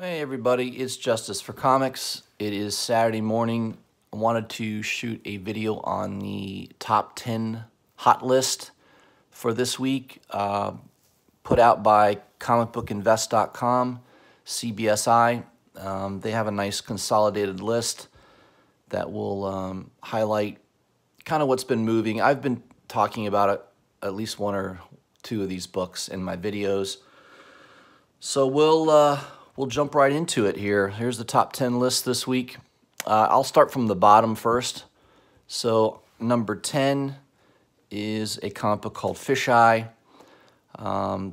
Hey everybody, it's Justice for Comics. It is Saturday morning. I wanted to shoot a video on the top 10 hot list for this week, put out by comicbookinvest.com, CBSI. They have a nice consolidated list that will highlight kind of what's been moving. I've been talking about it, at least one or two of these books in my videos. So we'll jump right into it here. Here's the top 10 list this week. I'll start from the bottom first. So number 10 is a comic book called Fisheye.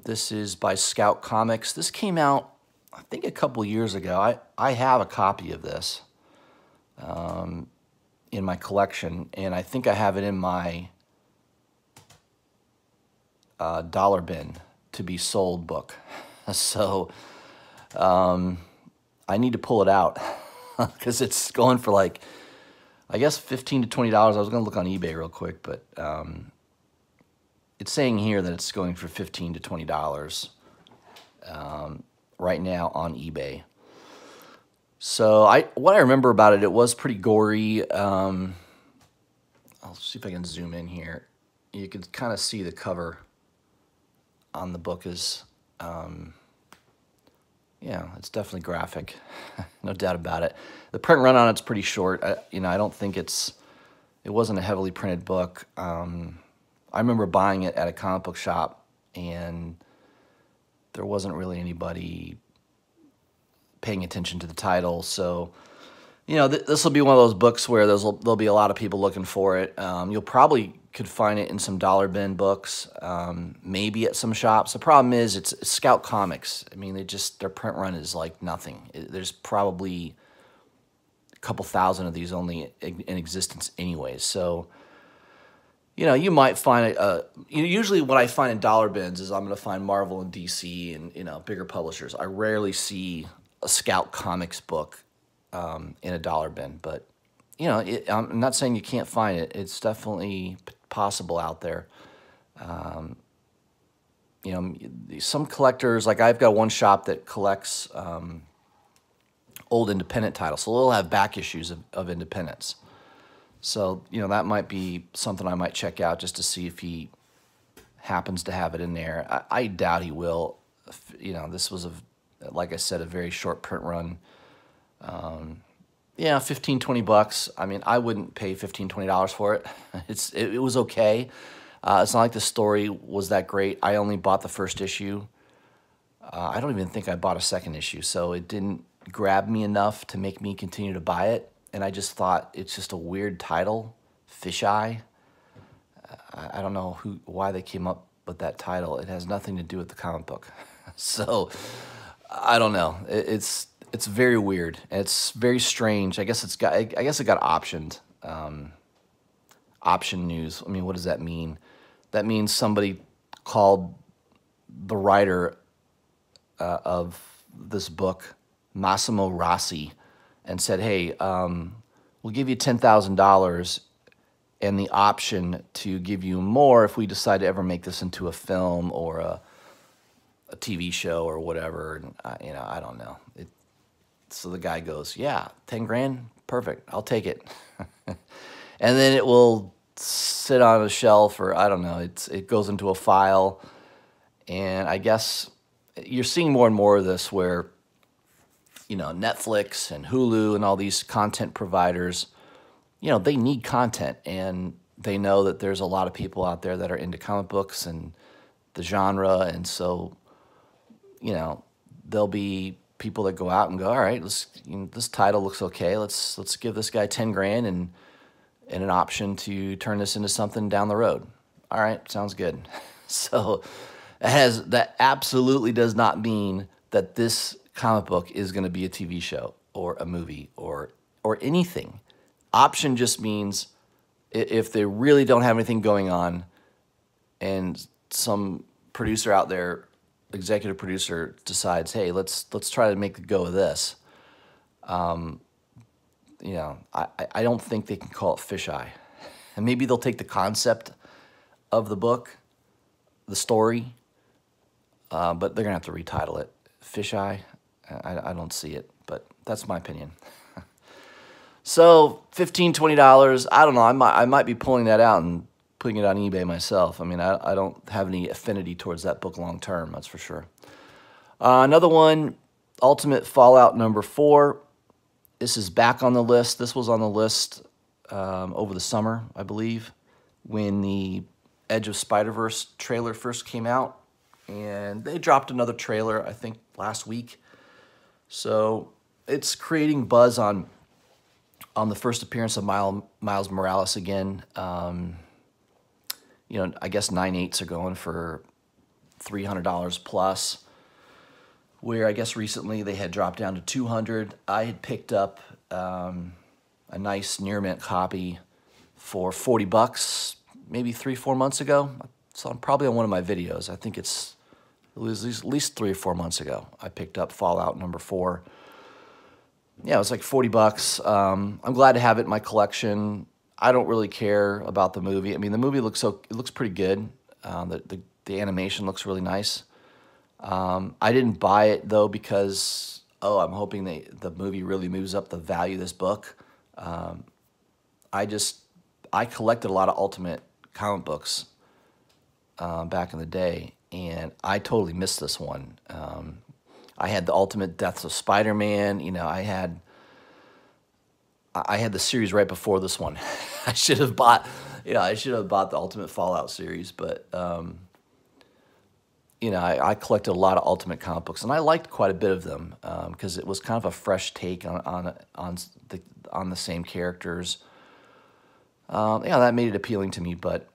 This is by Scout Comics. This came out, I think, a couple years ago. I have a copy of this in my collection, and I think I have it in my dollar bin to be sold book. So I need to pull it out because it's going for like, I guess $15 to $20. I was going to look on eBay real quick, but it's saying here that it's going for $15 to $20 right now on eBay. So what I remember about it, it was pretty gory. I'll see if I can zoom in here. You can kind of see the cover on the book is, yeah, it's definitely graphic, no doubt about it. The print run on it's pretty short. I don't think it wasn't a heavily printed book. I remember buying it at a comic book shop, and there wasn't really anybody paying attention to the title. So, this will be one of those books where there'll be a lot of people looking for it. You'll probably could find it in some dollar bin books, maybe at some shops. The problem is it's Scout Comics. I mean, their print run is like nothing. There's probably a couple thousand of these only in existence anyways. So, you might find usually what I find in dollar bins is I'm going to find Marvel and DC and, bigger publishers. I rarely see a Scout Comics book in a dollar bin, but, I'm not saying you can't find it. It's definitely possible out there. Some collectors, like I've got one shop that collects old independent titles, so they'll have back issues of independents. So, that might be something I might check out just to see if he happens to have it in there. I doubt he will. This was, like I said, a very short print run. Yeah, $15, $20. I mean, I wouldn't pay $15, $20 for it. It was okay. It's not like the story was that great. I only bought the first issue. I don't even think I bought a second issue, so it didn't grab me enough to make me continue to buy it. And I just thought it's just a weird title, Fisheye. I don't know why they came up with that title. It has nothing to do with the comic book. So I don't know. It's very weird. It's very strange. I guess it got optioned. Option news. I mean, what does that mean? That means somebody called the writer of this book, Massimo Rossi, and said, "Hey, we'll give you $10,000 and the option to give you more if we decide to ever make this into a film or a TV show or whatever." And I don't know. So the guy goes, "Yeah, 10 grand, perfect, I'll take it." And then it will sit on a shelf, or I don't know, it goes into a file. And I guess you're seeing more and more of this where, Netflix and Hulu and all these content providers, they need content, and they know that there's a lot of people out there that are into comic books and the genre, and so, there'll be people that go out and go, all right, this title looks okay. Let's give this guy 10 grand and an option to turn this into something down the road. All right, sounds good. So that absolutely does not mean that this comic book is going to be a TV show or a movie or anything. Option just means if they really don't have anything going on and some producer out there, executive producer, decides, hey, let's try to make a go of this. I don't think they can call it Fisheye. And maybe they'll take the concept of the book, the story, but they're gonna have to retitle it Fisheye. I don't see it, but that's my opinion. So $15, $20, I don't know. I might be pulling that out and putting it on eBay myself. I mean, I don't have any affinity towards that book long term, that's for sure. Another one, Ultimate Fallout #4. This is back on the list. This was on the list over the summer, I believe, when the Edge of Spider-Verse trailer first came out. And they dropped another trailer, I think, last week. So it's creating buzz on the first appearance of Miles Morales again. You know, I guess 9/8 are going for $300 plus, where I guess recently they had dropped down to $200. I had picked up a nice near mint copy for $40, maybe 3-4 months ago. So I'm probably on one of my videos. I think it was at least 3 or 4 months ago. I picked up Fallout #4. Yeah, it was like $40. I'm glad to have it in my collection. I don't really care about the movie. I mean, the movie looks pretty good. The animation looks really nice. I didn't buy it though because I'm hoping the movie really moves up the value of this book. I collected a lot of Ultimate comic books back in the day, and I totally missed this one. I had the Ultimate Deaths of Spider-Man. You know, I had the series right before this one. I should have bought the Ultimate Fallout series, but you know, I collected a lot of Ultimate comic books, and I liked quite a bit of them because it was kind of a fresh take on the same characters. Yeah, that made it appealing to me. But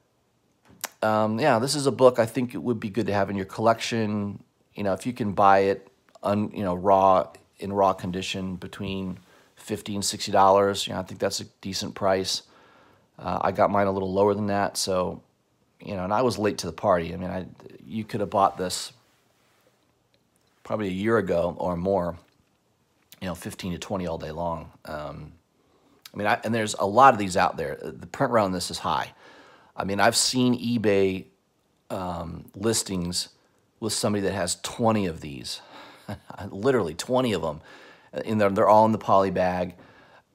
yeah, this is a book I think it would be good to have in your collection. You know, if you can buy it in raw condition between $50 and $60, you know, I think that's a decent price. I got mine a little lower than that, so you know, and I was late to the party. I mean, you could have bought this probably a year ago or more. You know, 15 to 20 all day long. I mean, and there's a lot of these out there. The print run on this is high. I mean, I've seen eBay listings with somebody that has 20 of these, literally 20 of them, and they're all in the poly bag.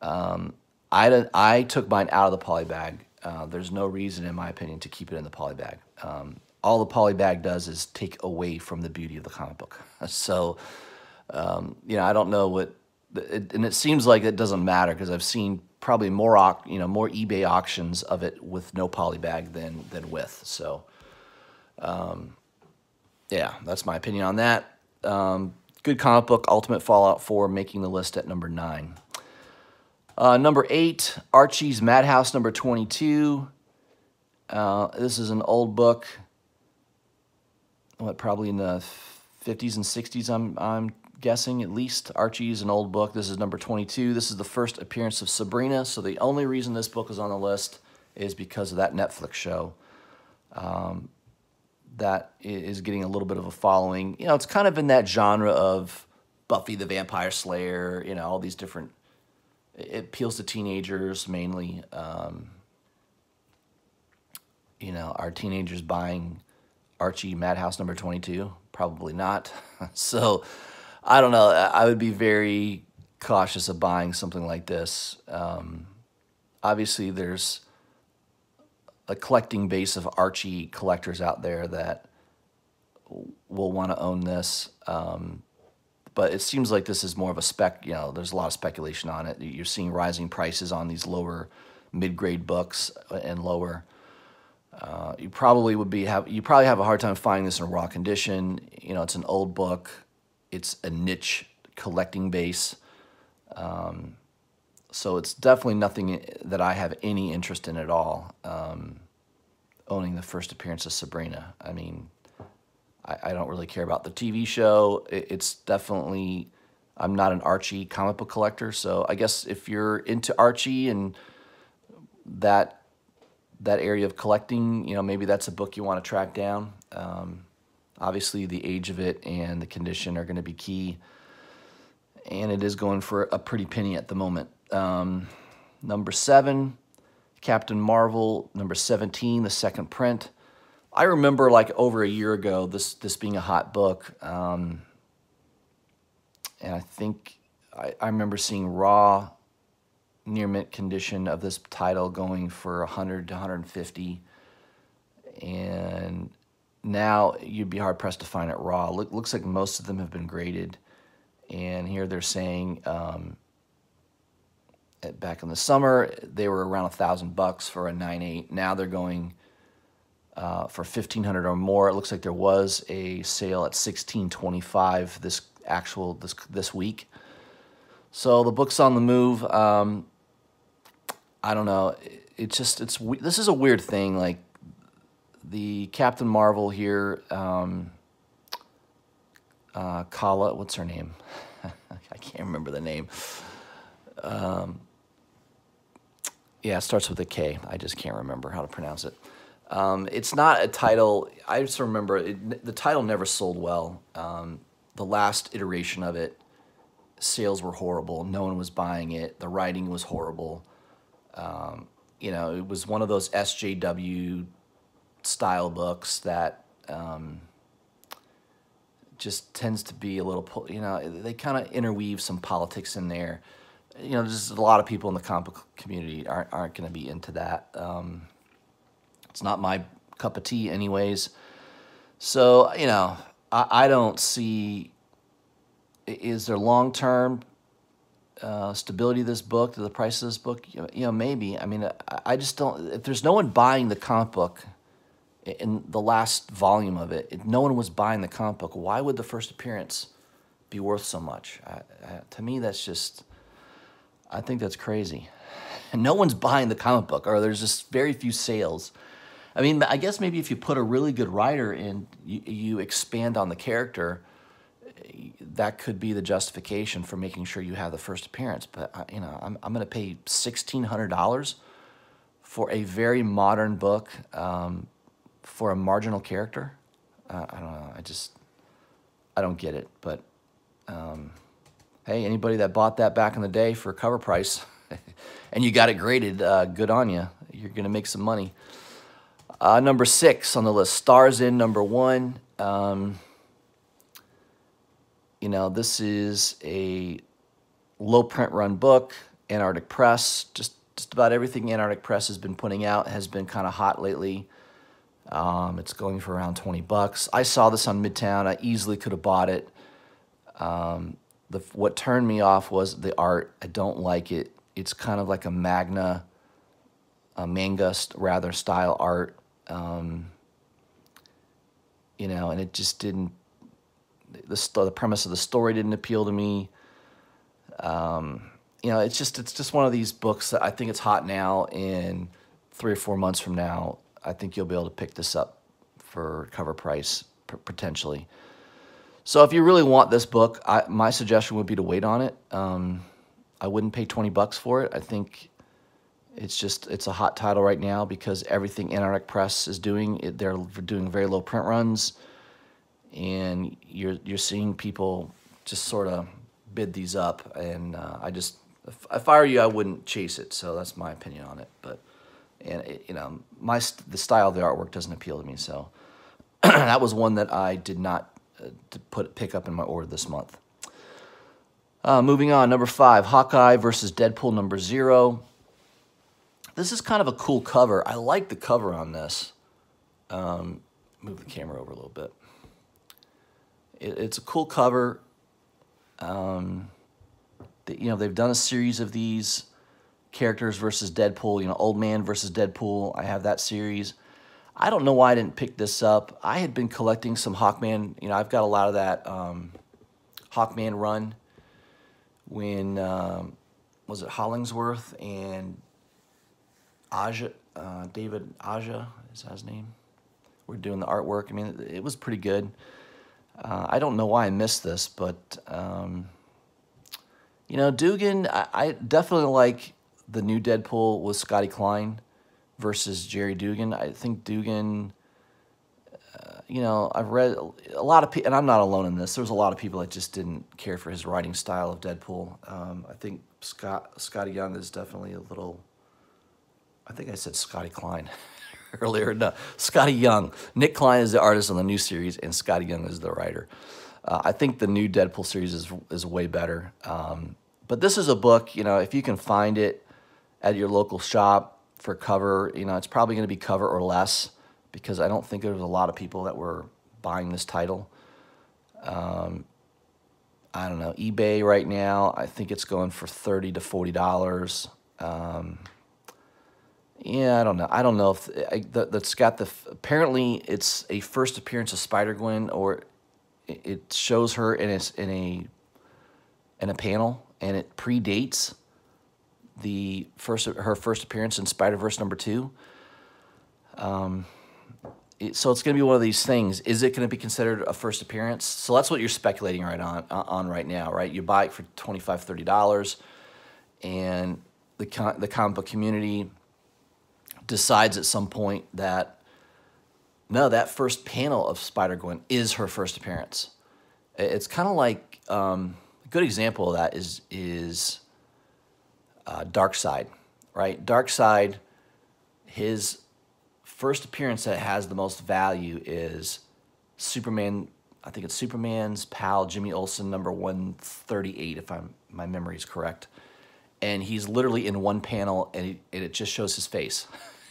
I took mine out of the poly bag. There's no reason, in my opinion, to keep it in the poly bag. All the poly bag does is take away from the beauty of the comic book. So, you know, I don't know and it seems like it doesn't matter because I've seen probably more eBay auctions of it with no poly bag than with. So, yeah, that's my opinion on that. Good comic book, Ultimate Fallout 4, making the list at number 9. Number 8, Archie's Madhouse #22. This is an old book. Probably in the 50s and 60s, I'm guessing, at least. Archie is an old book. This is number 22. This is the first appearance of Sabrina, so the only reason this book is on the list is because of that Netflix show. That is getting a little bit of a following. You know, it's kind of in that genre of Buffy the Vampire Slayer, you know, all these different... It appeals to teenagers mainly. You know, are teenagers buying Archie Madhouse #22? Probably not. So, I don't know. I would be very cautious of buying something like this. Obviously, there's a collecting base of Archie collectors out there that will want to own this. But it seems like this is more of a spec, you know, there's a lot of speculation on it. You're seeing rising prices on these lower mid-grade books and lower. You probably have a hard time finding this in raw condition. You know, it's an old book. It's a niche collecting base. So it's definitely nothing that I have any interest in at all, owning the first appearance of Sabrina. I mean, I don't really care about the TV show. It's definitely, I'm not an Archie comic book collector, so I guess if you're into Archie and that area of collecting, you know, maybe that's a book you want to track down. Obviously, the age of it and the condition are going to be key, and it is going for a pretty penny at the moment. Number 7, Captain Marvel, number 17, the second print. I remember like over a year ago this being a hot book, and and I think I remember seeing raw near mint condition of this title going for 100 to 150, and now you'd be hard pressed to find it raw. Looks like most of them have been graded, and here they're saying back in the summer they were around $1,000 for a 9.8. Now they're going for 1,500 or more. It looks like there was a sale at 1,625 this week. So the book's on the move. I don't know. This is a weird thing. Like the Captain Marvel here, Kala, what's her name? I can't remember the name. Yeah, it starts with a K. I just can't remember how to pronounce it. It's not a title. I just remember the title never sold well. The last iteration of it, sales were horrible. No one was buying it. The writing was horrible. It was one of those SJW style books that just tends to be a little, they kind of interweave some politics in there. There's a lot of people in the comic book community aren't going to be into that. It's not my cup of tea anyways. So, I don't see, is there long-term stability of this book, to the price of this book? Maybe. I mean, I just don't, if there's no one buying the comic book in the last volume of it, if no one was buying the comic book, why would the first appearance be worth so much? To me, that's just, I think that's crazy. And no one's buying the comic book, or there's just very few sales. I mean, I guess maybe if you put a really good writer in, you expand on the character, that could be the justification for making sure you have the first appearance. But I'm going to pay $1,600 for a very modern book for a marginal character. I don't know. I don't get it. But hey, anybody that bought that back in the day for cover price and you got it graded, good on you. You're going to make some money. Number 6 on the list, Stars In, number 1. This is a low print run book, Antarctic Press. Just about everything Antarctic Press has been putting out has been kind of hot lately. It's going for around $20. I saw this on Midtown. I easily could have bought it. What turned me off was the art. I don't like it. It's kind of like a manga rather style art. And it just didn't. The premise of the story didn't appeal to me. It's just one of these books that I think it's hot now, and 3 or 4 months from now, I think you'll be able to pick this up for cover price, potentially. So if you really want this book, my suggestion would be to wait on it. I wouldn't pay $20 for it. I think it's a hot title right now because everything Antarctic Press is doing, they're doing very low print runs, and you're seeing people just sort of bid these up, and if I were you, I wouldn't chase it. So that's my opinion on it. But the style of the artwork doesn't appeal to me. So that was one that I did not pick up in my order this month. Moving on, number 5, Hawkeye versus Deadpool number 0. This is kind of a cool cover. I like the cover on this. Move the camera over a little bit. It's a cool cover. They've done a series of these characters versus Deadpool. Old Man versus Deadpool. I have that series. I don't know why I didn't pick this up. I had been collecting some Hawkman. I've got a lot of that Hawkman run when was it Hollingsworth and Aja, David Aja, is that his name? We're doing the artwork. I mean, it was pretty good. I don't know why I missed this, but Dugan, I definitely like the new Deadpool with Scotty Klein versus Jerry Dugan. I think Dugan, I've read a lot of people, and I'm not alone in this. There was a lot of people that just didn't care for his writing style of Deadpool. I think Scotty Young is definitely a little, I think I said Scotty Klein earlier. No, Scotty Young. Nick Klein is the artist on the new series, and Scotty Young is the writer. I think the new Deadpool series is way better. But this is a book, if you can find it at your local shop for cover, it's probably going to be cover or less, because I don't think there was a lot of people that were buying this title. I don't know, eBay right now, I think it's going for $30 to $40. Yeah, I don't know. I don't know if that's got apparently it's a first appearance of Spider-Gwen, or it shows her in a panel, and it predates her first appearance in Spider-Verse #2. So it's going to be one of these things. Is it going to be considered a first appearance? So that's what you're speculating on right now, right? You buy it for $25, $30, and the comic book community decides at some point that, no, that first panel of Spider-Gwen is her first appearance. It's kind of like, a good example of that is Darkseid, right? Darkseid, his first appearance that has the most value is Superman. I think it's Superman's pal Jimmy Olsen, number 138, if my memory is correct. And he's literally in one panel, and it just shows his face,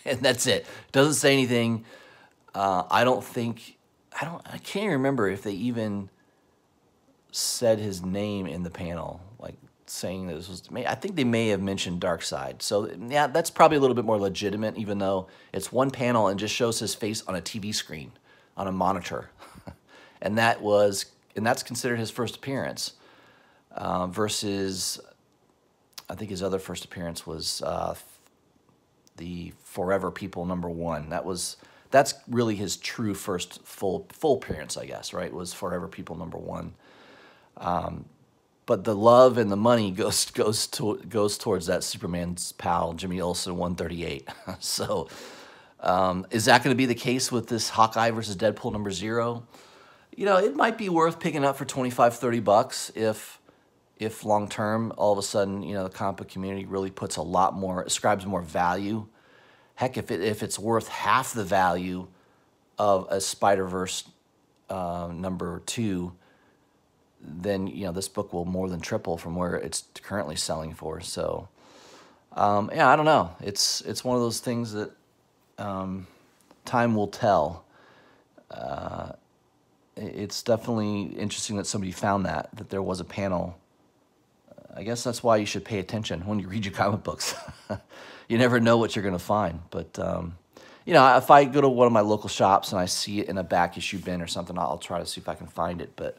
and that's it. Doesn't say anything. I can't even remember if they even said his name in the panel, like saying that this was. I think they may have mentioned Darkseid. So yeah, that's probably a little bit more legitimate, even though it's one panel and just shows his face on a TV screen, on a monitor, and that's considered his first appearance. Versus, I think his other first appearance was the Forever People #1. That's really his true first full appearance, I guess. Right? Was Forever People #1. But the love and the money goes towards that Superman's pal Jimmy Olsen 138. So is that going to be the case with this Hawkeye versus Deadpool #0? It might be worth picking up for $25, $30 if long term, all of a sudden, the comic book community really puts ascribes more value. Heck, if it's worth half the value of a Spider-Verse #2, then this book will more than triple from where it's currently selling for. So yeah, I don't know. It's one of those things that time will tell. It's definitely interesting that somebody found that there was a panel. I guess that's why you should pay attention when you read your comic books. You never know what you're going to find. But if I go to one of my local shops and I see it in a back issue bin or something, I'll try to see if I can find it. But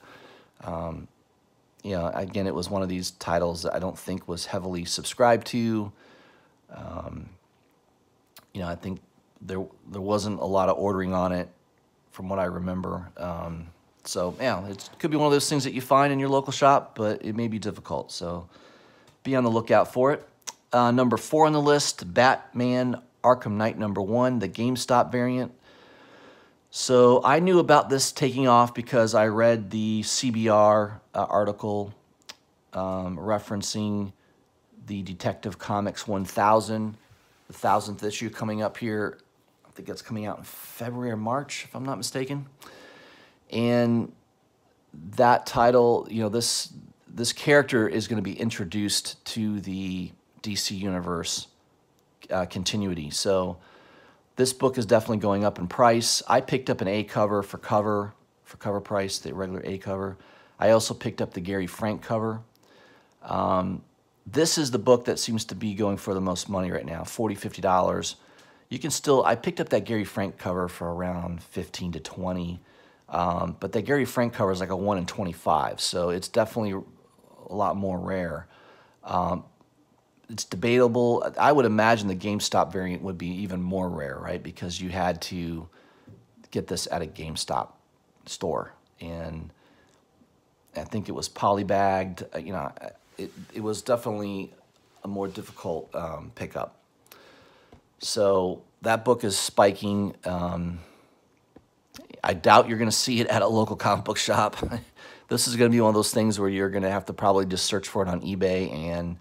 again, it was one of these titles that I don't think was heavily subscribed to. I think there wasn't a lot of ordering on it from what I remember. So yeah, it could be one of those things that you find in your local shop, but it may be difficult. So be on the lookout for it. Number 4 on the list, Batman Arkham Knight #1, the GameStop variant. So I knew about this taking off because I read the CBR article referencing the Detective Comics 1000, the 1000th issue coming up here. I think that's coming out in February or March, if I'm not mistaken. And that title, this character is going to be introduced to the DC Universe continuity. So this book is definitely going up in price. I picked up an A cover for cover price, the regular A cover. I also picked up the Gary Frank cover. This is the book that seems to be going for the most money right now, $40, $50. You can still, I picked up that Gary Frank cover for around 15 to 20. But that Gary Frank cover is like a 1 in 25, so it's definitely a lot more rare. It's debatable. I would imagine the GameStop variant would be even more rare, right? Because you had to get this at a GameStop store, and I think it was polybagged. It was definitely a more difficult pickup. So that book is spiking. I doubt you're going to see it at a local comic book shop. This is going to be one of those things where you're going to have to probably just search for it on eBay, and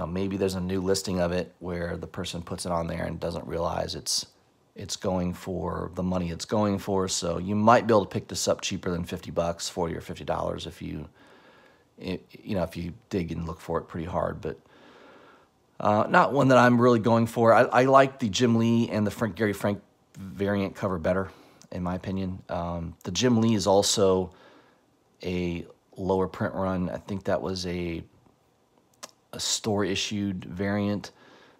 maybe there's a new listing of it where the person puts it on there and doesn't realize it's it's going for the money it's going for. So you might be able to pick this up cheaper than $50, $40 or $50 if you if you dig and look for it pretty hard. But not one that I'm really going for. I like the Jim Lee and the Gary Frank variant cover better, in my opinion. The Jim Lee is also a lower print run. I think that was a store issued variant.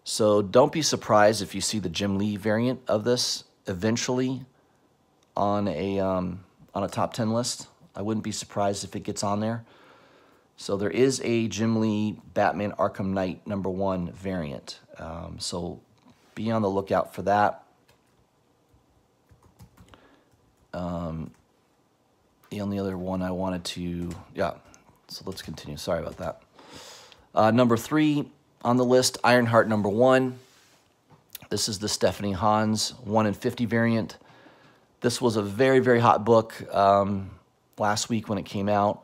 So don't be surprised if you see the Jim Lee variant of this eventually on a top 10 list. I wouldn't be surprised if it gets on there. So there is a Jim Lee Batman Arkham Knight #1 variant. So be on the lookout for that. The only other one I wanted to, so let's continue. Sorry about that. Number 3 on the list, Ironheart #1. This is the Stephanie Hans 1 in 50 variant. This was a very, very hot book last week when it came out.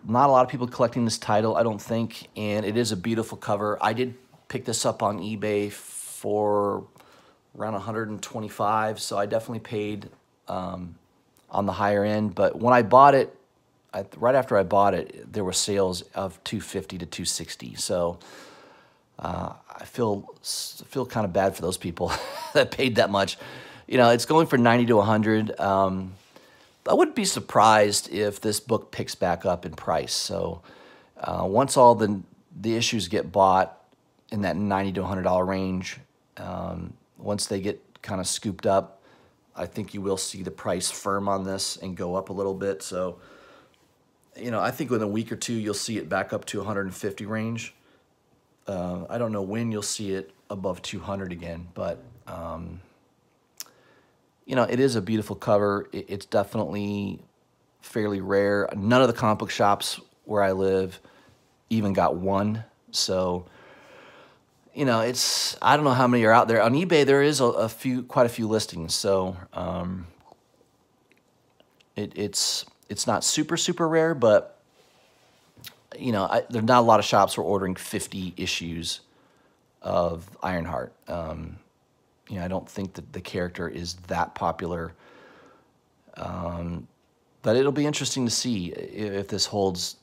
Not a lot of people collecting this title, I don't think, and it is a beautiful cover. I did pick this up on eBay for around $125, so I definitely paid on the higher end. But when I bought it, right after I bought it, there were sales of $250 to $260. So I feel kind of bad for those people that paid that much. It's going for $90 to $100. I wouldn't be surprised if this book picks back up in price. So once all the issues get bought in that $90 to $100 range, once they get kind of scooped up, I think you will see the price firm on this and go up a little bit. So, I think within a week or two, you'll see it back up to 150 range. I don't know when you'll see it above 200 again, but it is a beautiful cover. It's definitely fairly rare. None of the comic book shops where I live even got one. So, I don't know how many are out there. On eBay, there is quite a few listings. So, it's not super, super rare, but, there's not a lot of shops who are ordering 50 issues of Ironheart. I don't think that the character is that popular. But it'll be interesting to see if this holds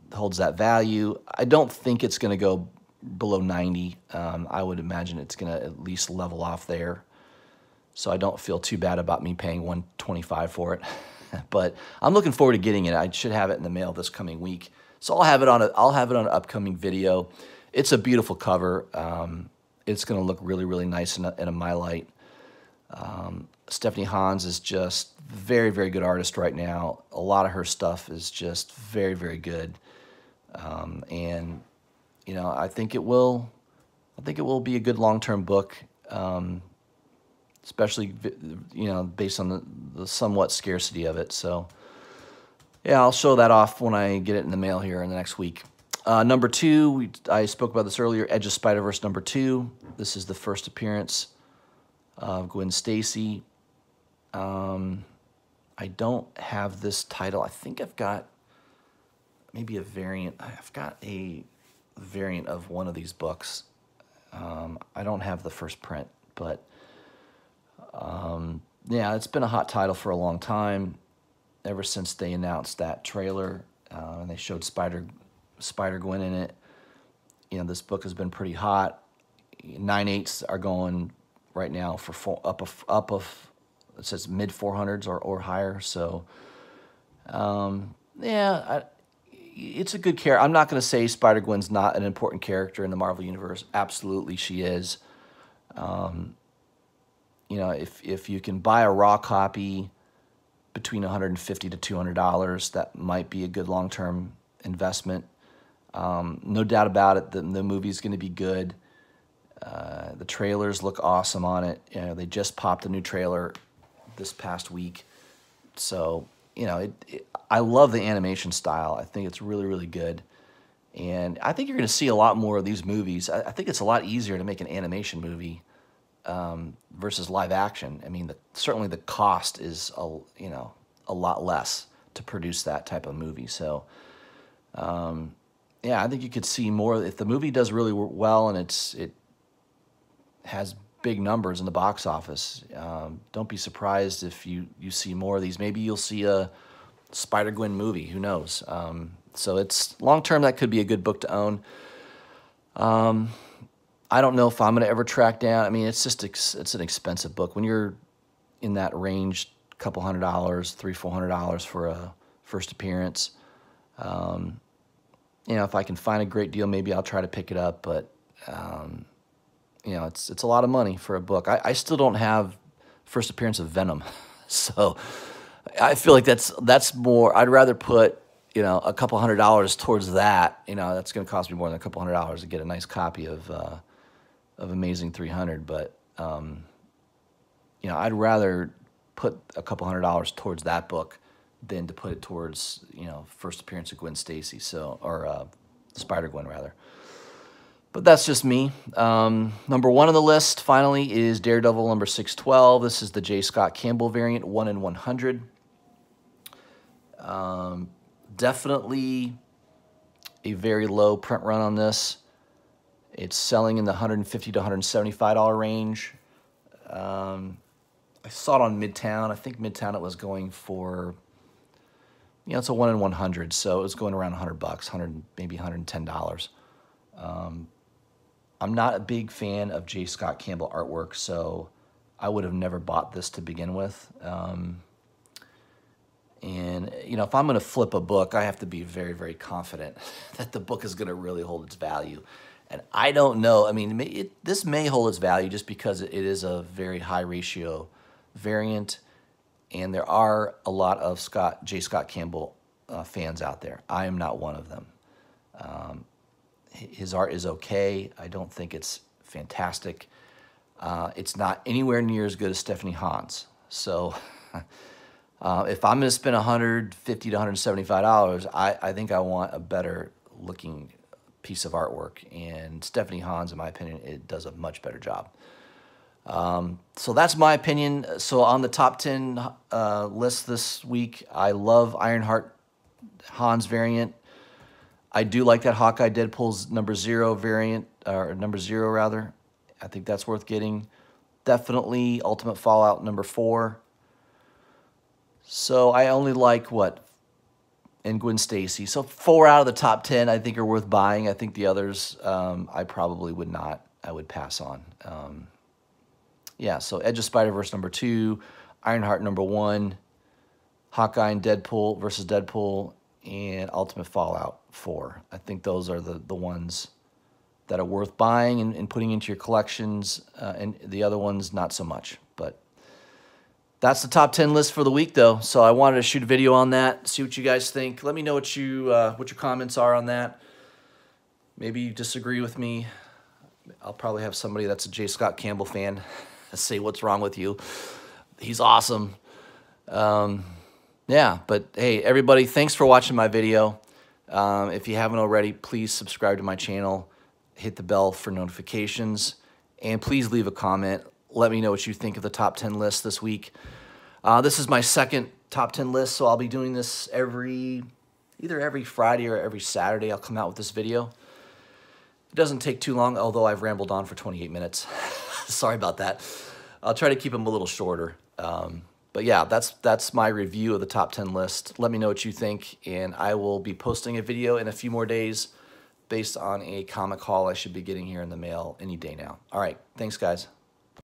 that value. I don't think it's going to go below 90. I would imagine it's going to at least level off there. So I don't feel too bad about me paying $125 for it. But I'm looking forward to getting it. I should have it in the mail this coming week. So I'll have it on an upcoming video. It's a beautiful cover. It's going to look really, really nice in a My Light. Stephanie Hans is just very, very good artist right now. A lot of her stuff is just very, very good. And I think it will be a good long-term book, especially based on the somewhat scarcity of it. So yeah, I'll show that off when I get it in the mail here in the next week. Number 2, I spoke about this earlier, Edge of Spider-Verse #2. This is the first appearance of Gwen Stacy. I don't have this title. I think I've got maybe a variant. I've got a variant of one of these books. I don't have the first print, but yeah, it's been a hot title for a long time, ever since they announced that trailer and they showed Spider-Gwen in it. This book has been pretty hot. 9/8s are going right now for it says mid 400s or higher. So yeah, it's a good character. I'm not going to say Spider-Gwen's not an important character in the Marvel Universe. Absolutely she is. If you can buy a raw copy between $150 to $200, that might be a good long-term investment. No doubt about it, the movie's going to be good. The trailers look awesome on it. They just popped a new trailer this past week. So, I love the animation style. I think it's really, really good. And I think you're going to see a lot more of these movies. I think it's a lot easier to make an animation movie versus live action. I mean, certainly the cost is a lot less to produce that type of movie. So, yeah, I think you could see more if the movie does really well and it has big numbers in the box office. Don't be surprised if you see more of these. Maybe you'll see a Spider-Gwen movie. Who knows? So it's long-term, that could be a good book to own. I don't know if I'm going to ever track down. I mean, it's just it's an expensive book. When you're in that range, a couple $100, $300-400 for a first appearance. You know, if I can find a great deal, maybe I'll try to pick it up. But you know, it's a lot of money for a book. I still don't have first appearance of Venom, so I feel like that's more. I'd rather put, you know, a couple $100 towards that. You know, that's going to cost me more than a couple $100 to get a nice copy of Amazing 300. But you know, I'd rather put a couple $100 towards that book than to put it towards, you know, first appearance of Gwen Stacy, or Spider-Gwen rather. But that's just me. Number 1 on the list finally is Daredevil number 612. This is the J. Scott Campbell variant, 1 in 100. Definitely a very low print run on this. It's selling in the $150 to $175 range. I saw it on Midtown. I think Midtown it was going for, you know, it's a 1 in 100, so it was going around $100, maybe $110. I'm not a big fan of J. Scott Campbell artwork, so I would have never bought this to begin with. And, you know, if I'm going to flip a book, I have to be very, very confident that the book is going to really hold its value. And I don't know. I mean, this may hold its value just because it is a very high ratio variant, and there are a lot of J. Scott Campbell fans out there. I am not one of them. His art is okay. I don't think it's fantastic. It's not anywhere near as good as Stephanie Hans. So if I'm going to spend $150 to $175, I think I want a better looking piece of artwork. And Stephanie Hans, in my opinion, it does a much better job. So that's my opinion. So on the top 10 list this week, I love Ironheart Hans variant. I do like that Hawkeye Deadpool's number 0 variant, or number 0 rather. I think that's worth getting. Definitely Ultimate Fallout number 4. So I only like, what, and Gwen Stacy. So 4 out of the top 10 I think are worth buying. I think the others I probably would not. I would pass on. Yeah, so Edge of Spider-Verse number 2, Ironheart number 1, Hawkeye and Deadpool versus Deadpool, and Ultimate Fallout 4. I think those are the ones that are worth buying and putting into your collections, and the other ones not so much. But that's the top 10 list for the week, though. So I wanted to shoot a video on that, see what you guys think. Let me know what your comments are on that. Maybe you disagree with me. I'll probably have somebody that's a J. Scott Campbell fan say what's wrong with you. He's awesome. Yeah, but hey, everybody, thanks for watching my video. If you haven't already, please subscribe to my channel, hit the bell for notifications, and please leave a comment. Let me know what you think of the top 10 list this week. This is my second top 10 list, so I'll be doing this either every Friday or every Saturday. I'll come out with this video. It doesn't take too long, although I've rambled on for 28 minutes. Sorry about that. I'll try to keep them a little shorter. But yeah, that's my review of the top 10 list. Let me know what you think, and I will be posting a video in a few more days based on a comic haul I should be getting here in the mail any day now. All right, thanks, guys.